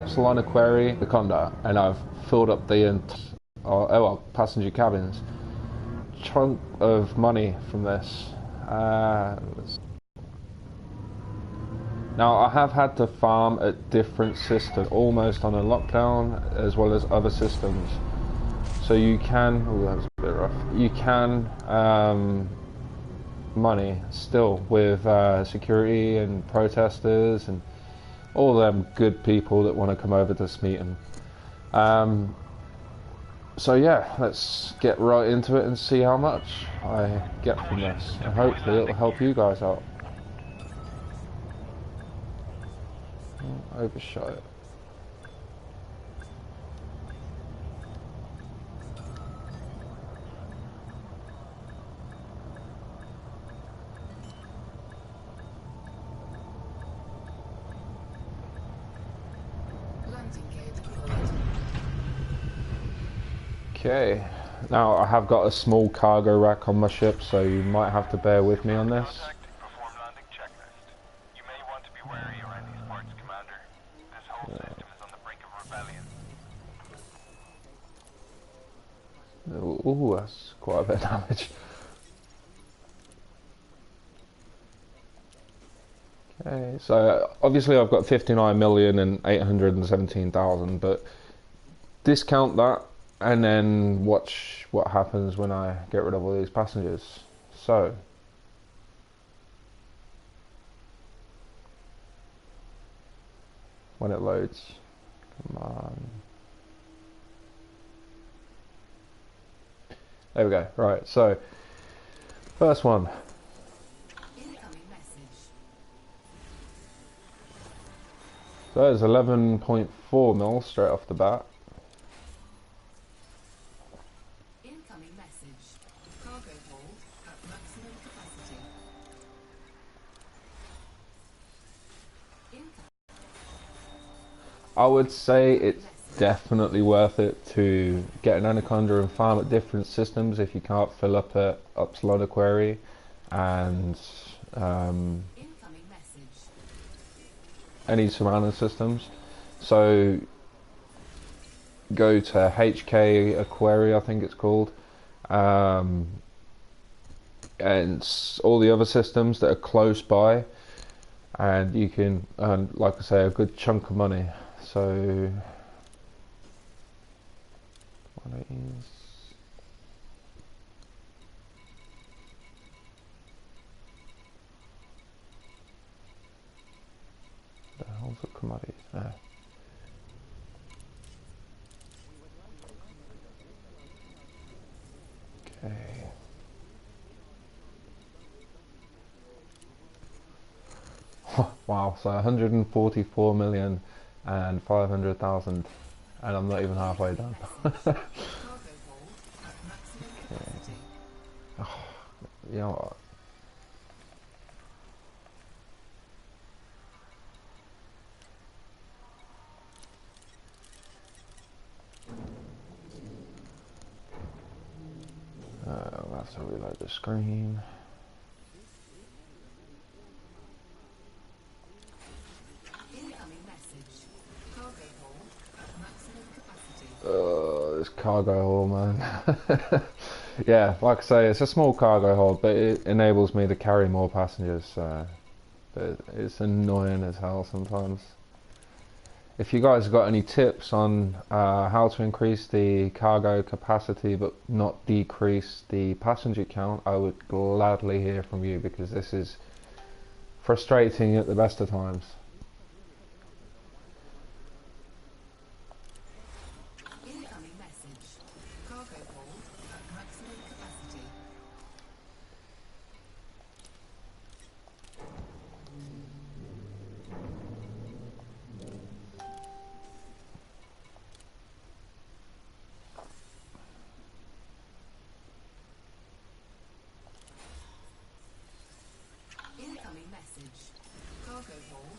Upsilon Aquarii, the Conda, and I've filled up the passenger cabins. Chunk of money from this. Now I have had to farm at different systems, almost on a lockdown, as well as other systems. So you can, oh that was a bit rough, you can money still with security and protesters and all them good people that want to come over to Smeaton. So yeah, let's get right into it and see how much I get from this, and hopefully it'll help you guys out. Overshot it. Okay, now I have got a small cargo rack on my ship, so you might have to bear with me on this. Ooh, that's quite a bit of damage. Okay, so obviously I've got 59,817,000, but discount that and then watch what happens when I get rid of all these passengers. So when it loads, come on. There we go. Right, so first one. So there's 11.4 mil straight off the bat. Incoming message. Cargo hold at maximum capacity. I would say it's definitely worth it to get an Anaconda and farm at different systems if you can't fill up at Upsilon Aquarii and any surrounding systems. So go to HK Aquarii, I think it's called, and all the other systems that are close by, and you can earn, like I say, a good chunk of money. So what is the hell's the commodities? Ah. Okay. Wow, so 144,500,000, and I'm not even halfway done. Okay. Oh, you know what? I'll have to reload the screen. This cargo hold, man. Yeah, like I say, it's a small cargo hold, but it enables me to carry more passengers. But it's annoying as hell sometimes. If you guys got any tips on how to increase the cargo capacity but not decrease the passenger count, I would gladly hear from you, because this is frustrating at the best of times. Incoming message. Cargo hold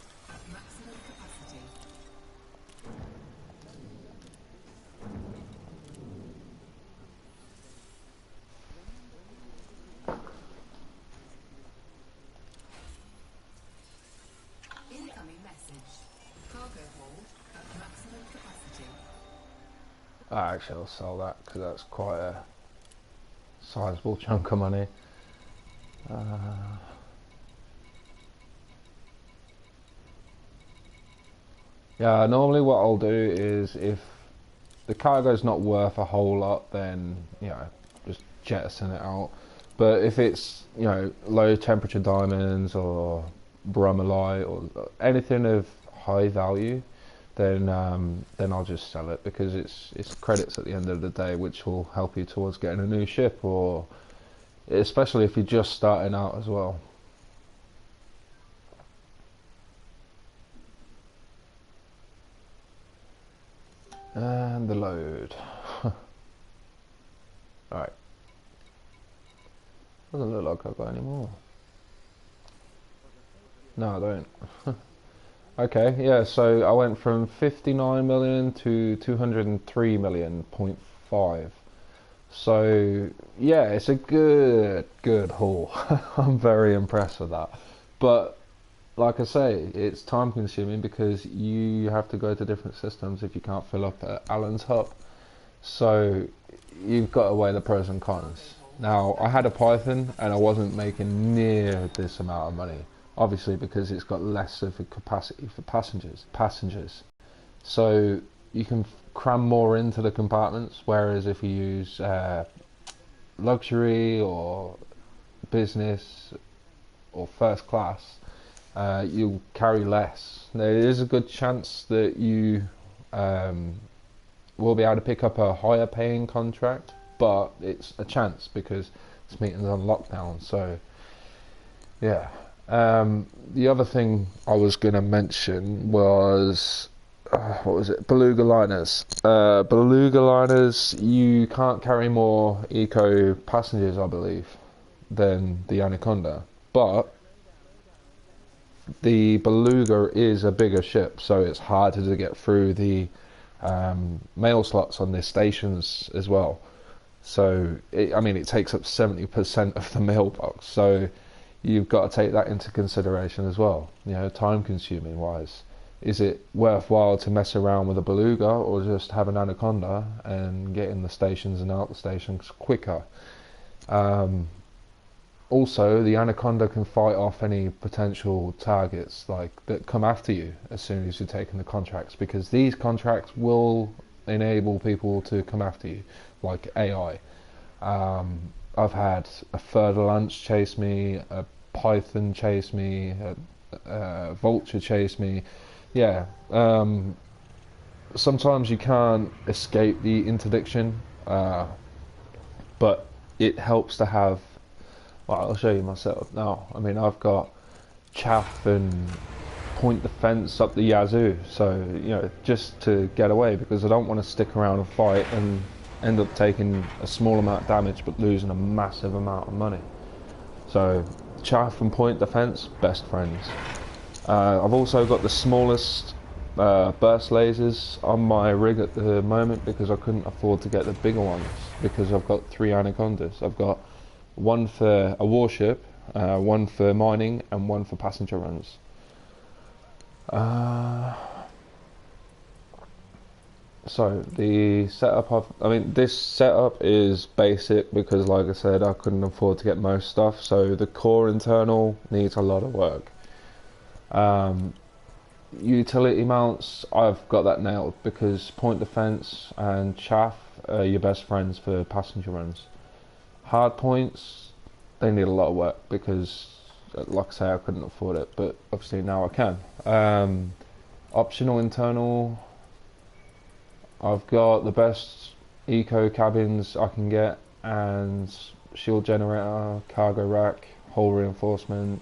Actually, I'll sell that because that's quite a sizable chunk of money. Yeah, normally what I'll do is if the cargo's not worth a whole lot, then just jettison it out. But if it's low temperature diamonds or bromelite or anything of high value, then I'll just sell it because it's credits at the end of the day, which will help you towards getting a new ship, or especially if you're just starting out as well. And the load. Alright. Doesn't look like I've got any more. No, I don't. Okay, yeah, so I went from 59 million to 203 million.5. So yeah, it's a good haul. I'm very impressed with that. But like I say, it's time consuming because you have to go to different systems if you can't fill up at Alan's hub. So you've got to weigh the pros and cons. Now, I had a Python and I wasn't making near this amount of money, obviously because it's got less of a capacity for passengers. So you can cram more into the compartments, whereas if you use luxury or business or first class, you'll carry less. There is a good chance that you will be able to pick up a higher paying contract, but it's a chance because smeaton's on lockdown. So yeah. The other thing I was going to mention was what was it? Beluga liners. Beluga liners, you can't carry more eco passengers, I believe, than the Anaconda, but the Beluga is a bigger ship, so it's harder to get through the mail slots on the stations as well. So it takes up 70% of the mailbox, so you've got to take that into consideration as well, time consuming wise. Is it worthwhile to mess around with a Beluga or just have an Anaconda and get in the stations and out the stations quicker? Also, the Anaconda can fight off any potential targets that come after you as soon as you're taking the contracts, because these contracts will enable people to come after you, like AI. I've had a Fer-de-Lance chase me, a Python chase me, a Vulture chase me. Yeah. Sometimes you can't escape the interdiction, but it helps to have. Well, I'll show you my setup now. I've got chaff and point defense up the yazoo, so just to get away, because I don't want to stick around and fight and end up taking a small amount of damage but losing a massive amount of money. So chaff and point defense, best friends. I've also got the smallest burst lasers on my rig at the moment because I couldn't afford to get the bigger ones, because I've got 3 Anacondas. I've got one for a warship, one for mining, and one for passenger runs. So the setup this setup is basic because, like I said, I couldn't afford to get most stuff, so the core internal needs a lot of work. Utility mounts, I've got that nailed because point defense and chaff are your best friends for passenger runs. Hard points, they need a lot of work because, like I say, I couldn't afford it, but obviously now I can. Optional internal, I've got the best eco cabins I can get, and shield generator, cargo rack, hull reinforcement.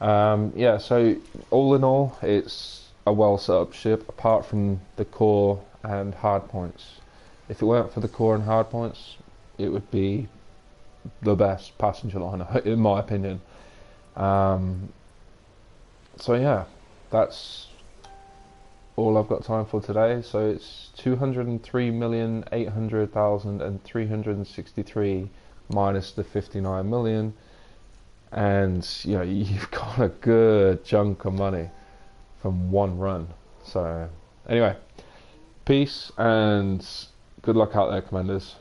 So all in all, it's a well set up ship apart from the core and hard points. If it weren't for the core and hard points, it would be the best passenger liner in my opinion. So yeah, that's all I've got time for today. So it's 203,800,363 minus the 59 million, and you've got a good chunk of money from one run. So anyway, peace, and Good luck out there, commanders.